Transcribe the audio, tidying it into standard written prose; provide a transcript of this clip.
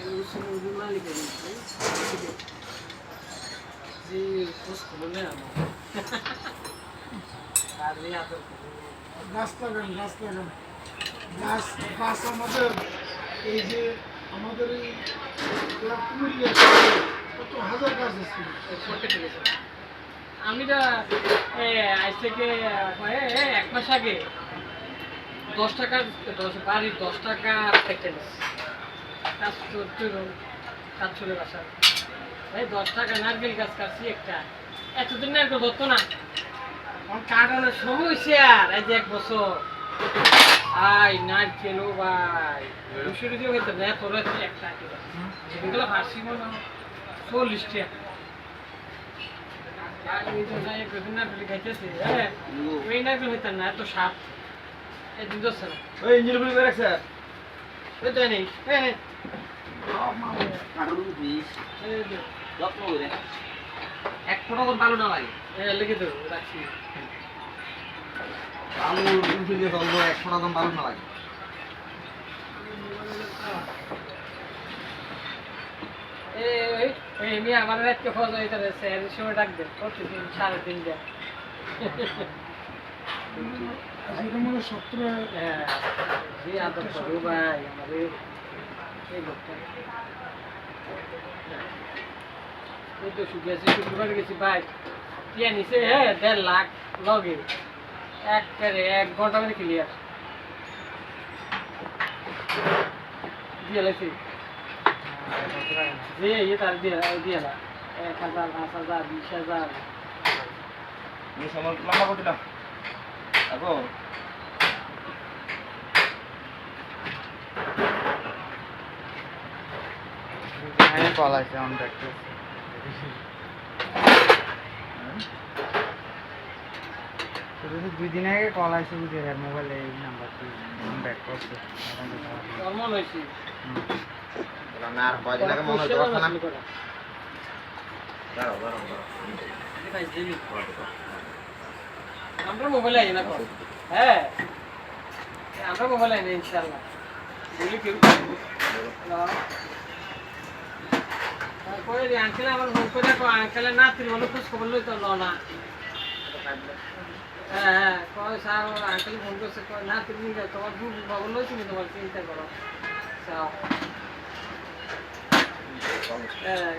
গাছ লাগান গাছ লাগান গাছ গাছ আমাদের এই যে আমাদের এই কুমিল্লা কত হাজার গাছ আছে। আমি তো আজ থেকে 1 মাস আগে 10 টাকা বাড়ির 10 টাকা একটা কাজ কাজ চলে বাসা ভাই 10 টাকা নারকেল গাছ কাটছি একটা এতদিন নারকেল ধরতো না কাটানোর সময় হয়েছে আর এই যে 1 বছর আই নারকেল ও ভাই 200 টাকা হইতো না তোর একটা এগুলো ফার্সি মনে 40 টাকা আমি তো যাই প্রতিদিন নারকেল খাইতেছি হ্যাঁ ওই নারকেল হইতো না এত স্বাদ এই দিন দোষ না ওই ইঞ্জিন ফুল করে রাখছে ওই তো নেই হ্যাঁ কাটুন বিষ এই যে যত্ন করে এক ফোঁটা করে ভালো না লাগে লিখে দেবো রাখছি আলু ইঞ্জিন ফুল দিয়ে চলবো এক ফোঁটা কম ভালো না লাগে আমি আমার রাতকে ফজা হইতে রয়েছে এর সময় ডাক দেন প্রতিদিন 3:30 দেন যেটা মনে 17 হ্যাঁ জি আদর করো ভাই আমাদের এই লোকটা এই তো শুকিয়েছে শুক্রবার গেছি ভাই ইয়ে নিছে হ্যাঁ 1.5 লাখ লগে এক ঘন্টা মানে ক্লিয়ার দিয়ে লাগছে যে ये तार दिया ना 1000 5000 20000 আমি সময় লম্বা করে দিলাম এখন হ্যাঁ কল আছে অন দেখতে শুধু 2 দিন আগে কল আছে বুঝে এর মোবাইলে এই নাম্বারটি ব্যাক করছে নরমাল হইছে আমি আর কয়দিন আগে মনে হতো না দাঁড়াও দাঁড়াও আমরা মোবাইল আই না কর হ্যাঁ আমরা মোবাইল আই না ইনশাআল্লাহ বলি কেউ কই রে আঙ্কেল আমার ফোন করে কো আঙ্কেল না তুই মনে খোঁজ খবর লই তো না হ্যাঁ কই স্যার আঙ্কেল ফোন করছে কই না তুমি তোমার খবর লই তুমি তোমার চিন্তা করো চাও হ্যাঁ